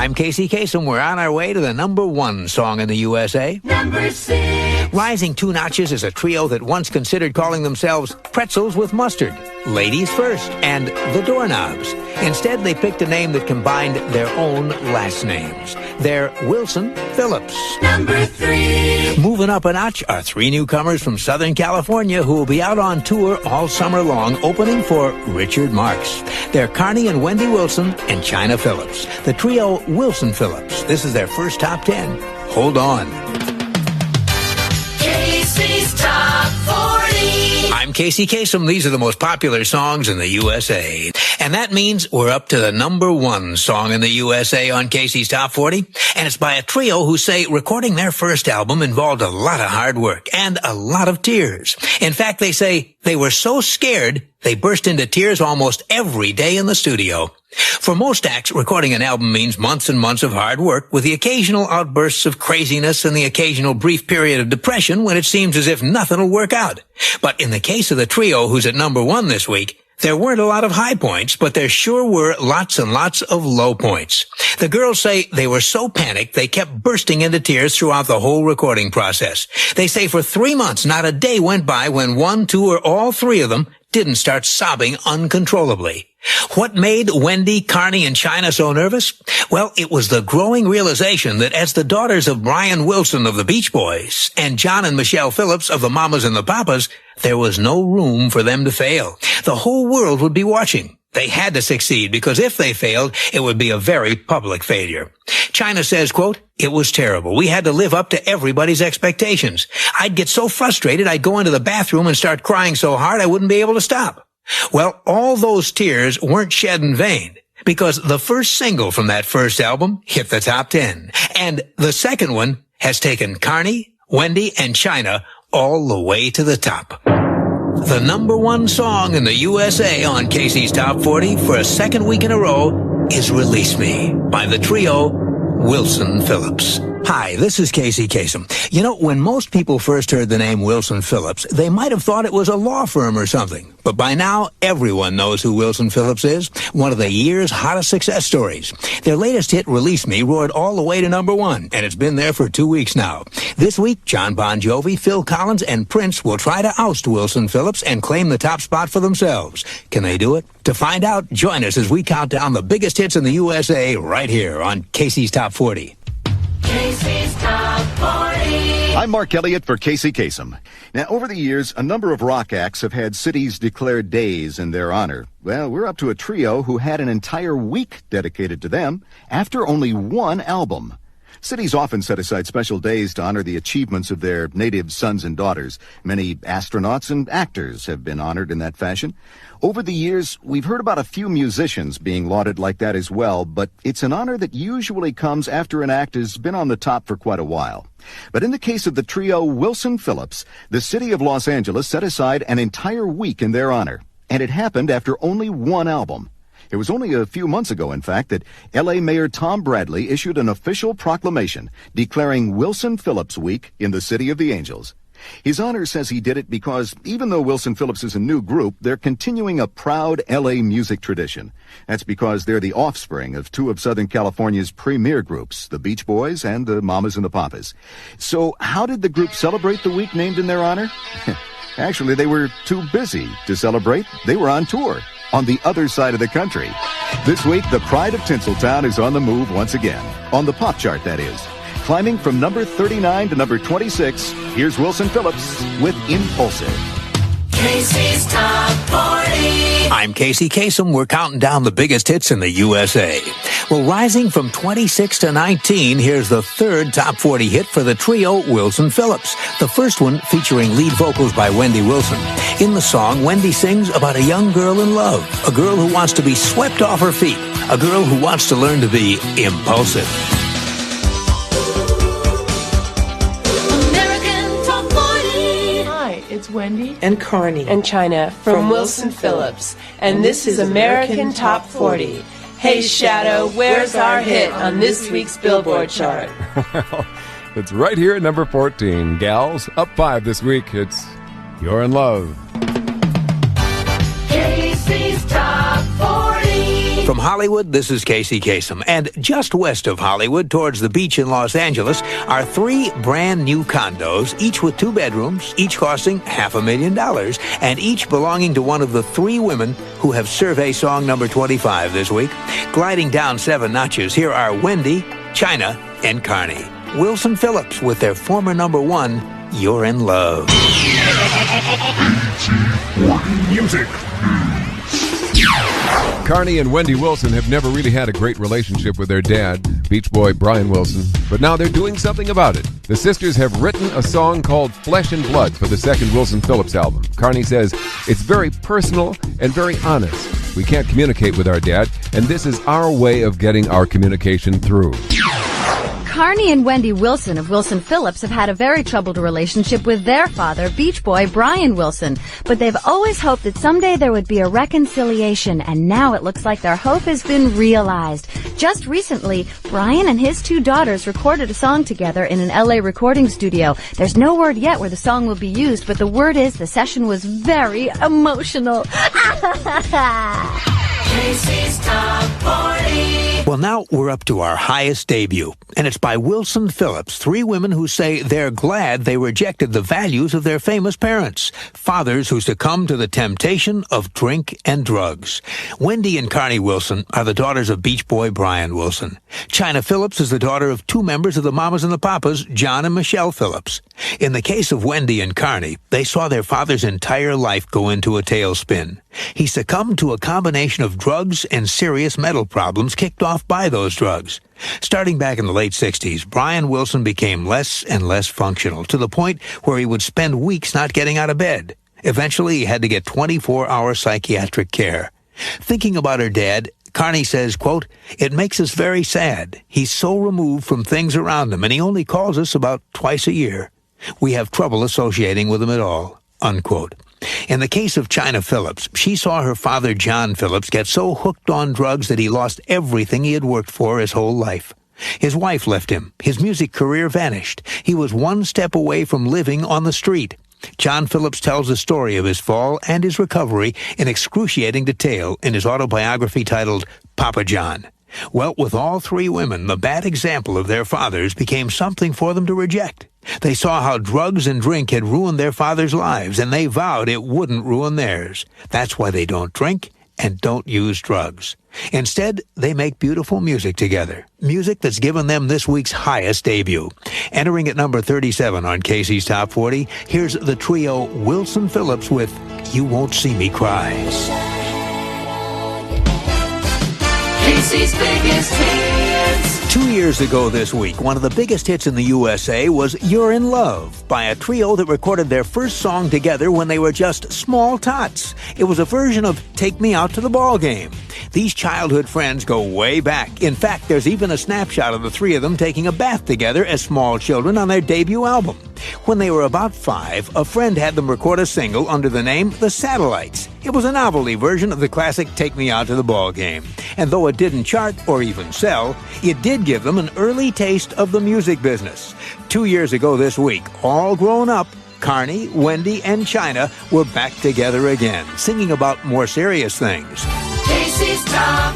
I'm Casey Kasem. We're on our way to the number one song in the USA. Number 6. Rising 2 notches is a trio that once considered calling themselves Pretzels with Mustard, Ladies First, and The Doorknobs. Instead, they picked a name that combined their own last names. They're Wilson Phillips. Number 3. Moving up a notch are 3 newcomers from Southern California who will be out on tour all summer long, opening for Richard Marx. They're Carney and Wendy Wilson and Chynna Phillips. The trio Wilson Phillips. This is their first top 10. Hold on. Casey's Top 40. I'm Casey Kasem. These are the most popular songs in the USA. And that means we're up to the number one song in the USA on Casey's Top 40. And it's by a trio who say recording their first album involved a lot of hard work and a lot of tears. In fact, they say they were so scared they burst into tears almost every day in the studio. For most acts, recording an album means months and months of hard work with the occasional outbursts of craziness and the occasional brief period of depression when it seems as if nothing will work out. But in the case of the trio who's at number one this week, there weren't a lot of high points, but there sure were lots and lots of low points. The girls say they were so panicked they kept bursting into tears throughout the whole recording process. They say for 3 months, not a day went by when 1, 2, or all 3 of them didn't start sobbing uncontrollably. What made Wendy, Carney, and Chynna so nervous? Well, it was the growing realization that as the daughters of Brian Wilson of the Beach Boys and John and Michelle Phillips of the Mamas and the Papas, there was no room for them to fail. The whole world would be watching. They had to succeed because if they failed, it would be a very public failure. Chynna says, quote, "It was terrible. We had to live up to everybody's expectations. I'd get so frustrated I'd go into the bathroom and start crying so hard I wouldn't be able to stop." Well, all those tears weren't shed in vain because the first single from that first album hit the top 10. And the second one has taken Carney, Wendy, and Chynna all the way to the top. The number one song in the USA on Casey's Top 40 for a second week in a row is Release Me by the trio Wilson Phillips. Hi, this is Casey Kasem. You know, when most people first heard the name Wilson Phillips, they might have thought it was a law firm or something. But by now, everyone knows who Wilson Phillips is, one of the year's hottest success stories. Their latest hit, Release Me, roared all the way to number one, and it's been there for 2 weeks now. This week, John Bon Jovi, Phil Collins, and Prince will try to oust Wilson Phillips and claim the top spot for themselves. Can they do it? To find out, join us as we count down the biggest hits in the USA right here on Casey's Top 40. Casey's Top 40. I'm Mark Elliott for Casey Kasem. Now, over the years, a number of rock acts have had cities declare days in their honor. Well, we're up to a trio who had an entire week dedicated to them after only one album. Cities often set aside special days to honor the achievements of their native sons and daughters. Many astronauts and actors have been honored in that fashion. Over the years, we've heard about a few musicians being lauded like that as well, but it's an honor that usually comes after an act has been on the top for quite a while. But in the case of the trio Wilson Phillips, the city of Los Angeles set aside an entire week in their honor, and it happened after only one album. It was only a few months ago, in fact, that L.A. Mayor Tom Bradley issued an official proclamation declaring Wilson Phillips Week in the City of the Angels. His honor says he did it because even though Wilson Phillips is a new group, they're continuing a proud L.A. music tradition. That's because they're the offspring of 2 of Southern California's premier groups, the Beach Boys and the Mamas and the Papas. So how did the group celebrate the week named in their honor? Actually, they were too busy to celebrate. They were on tour on the other side of the country. This week, the pride of Tinseltown is on the move once again. On the pop chart, that is. Climbing from number 39 to number 26, here's Wilson Phillips with Impulsive. Casey's Top 40. I'm Casey Kasem. We're counting down the biggest hits in the USA. Well, rising from 26 to 19, here's the third top 40 hit for the trio Wilson Phillips. The first one featuring lead vocals by Wendy Wilson. In the song, Wendy sings about a young girl in love, a girl who wants to be swept off her feet, a girl who wants to learn to be impulsive. It's Wendy and Carney and Chynna from Wilson Phillips, and this is American Top 40. Hey Shadoe, where's our hit on this week's Billboard chart? Well, it's right here at number 14. Gals, up 5 this week. It's You're in Love. Casey's Top 40. From Hollywood, this is Casey Kasem. And just west of Hollywood, towards the beach in Los Angeles, are 3 brand new condos, each with 2 bedrooms, each costing $500,000, and each belonging to one of the 3 women who have survey song number 25 this week. Gliding down 7 notches, here are Wendy, Chynna, and Carney. Wilson Phillips with their former number 1, You're in Love. Music. Carney and Wendy Wilson have never really had a great relationship with their dad, Beach Boy Brian Wilson, but now they're doing something about it. The sisters have written a song called Flesh and Blood for the second Wilson Phillips album. Carney says, it's very personal and very honest. We can't communicate with our dad, and this is our way of getting our communication through. Carney and Wendy Wilson of Wilson Phillips have had a very troubled relationship with their father, Beach Boy Brian Wilson. But they've always hoped that someday there would be a reconciliation, and now it looks like their hope has been realized. Just recently, Brian and his 2 daughters recorded a song together in an LA recording studio. There's no word yet where the song will be used, but the word is the session was very emotional. Casey's Top 40. Well, now we're up to our highest debut, and it's by Wilson Phillips, 3 women who say they're glad they rejected the values of their famous parents, fathers who succumbed to the temptation of drink and drugs. Wendy and Carney Wilson are the daughters of Beach Boy Brian Wilson. Chynna Phillips is the daughter of 2 members of the Mamas and the Papas, John and Michelle Phillips. In the case of Wendy and Carney, they saw their father's entire life go into a tailspin. He succumbed to a combination of drugs and serious mental problems kicked off by those drugs. Starting back in the late 60s, Brian Wilson became less and less functional, to the point where he would spend weeks not getting out of bed. Eventually, he had to get 24-hour psychiatric care. Thinking about her dad, Carney says, quote, "It makes us very sad. He's so removed from things around him, and he only calls us about twice a year. We have trouble associating with him at all," unquote. In the case of Chynna Phillips, she saw her father, John Phillips, get so hooked on drugs that he lost everything he had worked for his whole life. His wife left him. His music career vanished. He was one step away from living on the street. John Phillips tells the story of his fall and his recovery in excruciating detail in his autobiography titled Papa John. Well, with all 3 women, the bad example of their fathers became something for them to reject. They saw how drugs and drink had ruined their fathers' lives, and they vowed it wouldn't ruin theirs. That's why they don't drink and don't use drugs. Instead, they make beautiful music together. Music that's given them this week's highest debut. Entering at number 37 on Casey's Top 40, here's the trio Wilson Phillips with You Won't See Me Cry. Casey's biggest hits. 2 years ago this week, one of the biggest hits in the USA was You're in Love by a trio that recorded their first song together when they were just small tots. It was a version of Take Me Out to the Ball Game. These childhood friends go way back. In fact, there's even a snapshot of the 3 of them taking a bath together as small children on their debut album. When they were about 5, a friend had them record a single under the name The Satellites. It was a novelty version of the classic Take Me Out to the Ball Game. And though it didn't chart or even sell, it did give them an early taste of the music business. 2 years ago this week, all grown up, Carney, Wendy, and Chynna were back together again, singing about more serious things. Casey's Top